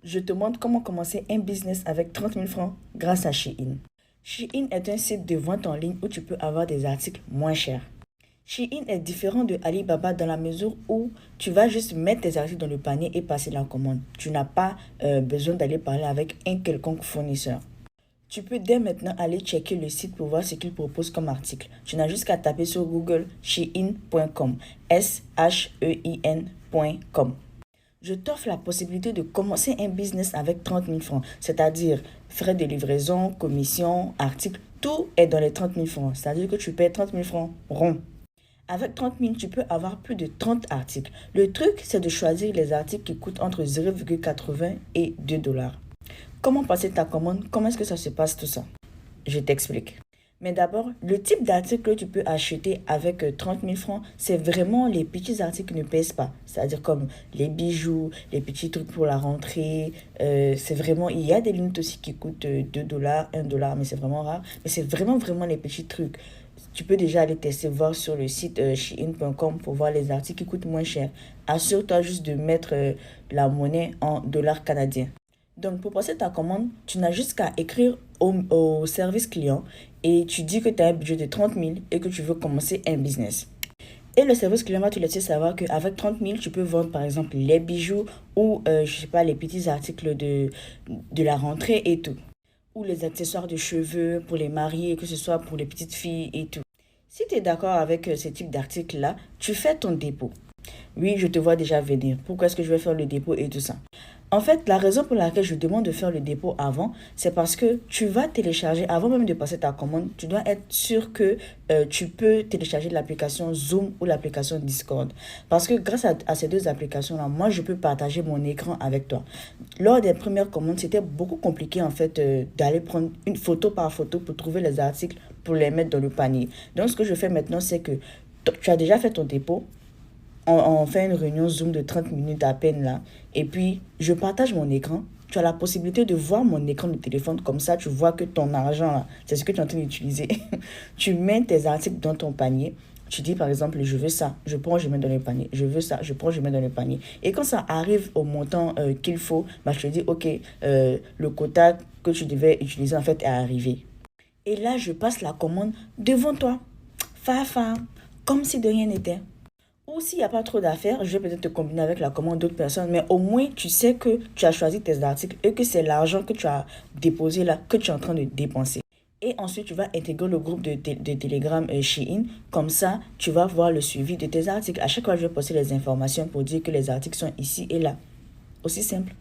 Je te montre comment commencer un business avec 30 000 francs grâce à Shein. Shein est un site de vente en ligne où tu peux avoir des articles moins chers. Shein est différent de Alibaba dans la mesure où tu vas juste mettre tes articles dans le panier et passer la commande. Tu n'as pas besoin d'aller parler avec un quelconque fournisseur. Tu peux dès maintenant aller checker le site pour voir ce qu'il propose comme article. Tu n'as juste qu'à taper sur Google shein.com, shein.com. Je t'offre la possibilité de commencer un business avec 30 000 francs, c'est-à-dire frais de livraison, commission, articles, tout est dans les 30 000 francs, c'est-à-dire que tu payes 30 000 francs rond. Avec 30 000, tu peux avoir plus de 30 articles. Le truc, c'est de choisir les articles qui coûtent entre 0,80 et 2 dollars. Comment passer ta commande? Comment est-ce que ça se passe tout ça? Je t'explique. Mais d'abord, le type d'article que tu peux acheter avec 30 000 francs, c'est vraiment les petits articles qui ne pèsent pas. C'est-à-dire comme les bijoux, les petits trucs pour la rentrée. C'est vraiment, il y a des lunettes aussi qui coûtent 2 dollars, 1 dollar, mais c'est vraiment rare. Mais c'est vraiment les petits trucs. Tu peux déjà aller tester, voir sur le site shein.com pour voir les articles qui coûtent moins cher. Assure-toi juste de mettre la monnaie en dollars canadiens. Donc, pour passer ta commande, tu n'as juste qu'à écrire au service client et tu dis que tu as un budget de 30 000 et que tu veux commencer un business. Et le service client va te laisser savoir qu'avec 30 000, tu peux vendre par exemple les bijoux ou, je sais pas, les petits articles de la rentrée et tout. Ou les accessoires de cheveux pour les mariés, que ce soit pour les petites filles et tout. Si tu es d'accord avec ce type d'article-là, tu fais ton dépôt. Oui, je te vois déjà venir. Pourquoi est-ce que je vais faire le dépôt et tout ça? En fait, la raison pour laquelle je demande de faire le dépôt avant, c'est parce que tu vas télécharger, avant même de passer ta commande, tu dois être sûr que tu peux télécharger l'application Zoom ou l'application Discord. Parce que grâce à ces deux applications-là, moi, je peux partager mon écran avec toi. Lors des premières commandes, c'était beaucoup compliqué en fait d'aller prendre une photo par photo pour trouver les articles, pour les mettre dans le panier. Donc, ce que je fais maintenant, c'est que tu as déjà fait ton dépôt. On fait une réunion Zoom de 30 minutes à peine là. Et puis, je partage mon écran. Tu as la possibilité de voir mon écran de téléphone. Comme ça, tu vois que ton argent, là, c'est ce que tu es en train d'utiliser. Tu mets tes articles dans ton panier. Tu dis, par exemple, je veux ça. Je prends, je mets dans le panier. Je veux ça. Je prends, je mets dans le panier. Et quand ça arrive au montant qu'il faut, bah, je te dis, OK, le quota que tu devais utiliser, en fait, est arrivé. Et là, je passe la commande devant toi. Fa, comme si de rien n'était. Ou s'il n'y a pas trop d'affaires, je vais peut-être te combiner avec la commande d'autres personnes, mais au moins tu sais que tu as choisi tes articles et que c'est l'argent que tu as déposé là, que tu es en train de dépenser. Et ensuite, tu vas intégrer le groupe de Telegram Shein. Comme ça, tu vas voir le suivi de tes articles. À chaque fois, je vais poster les informations pour dire que les articles sont ici et là. Aussi simple.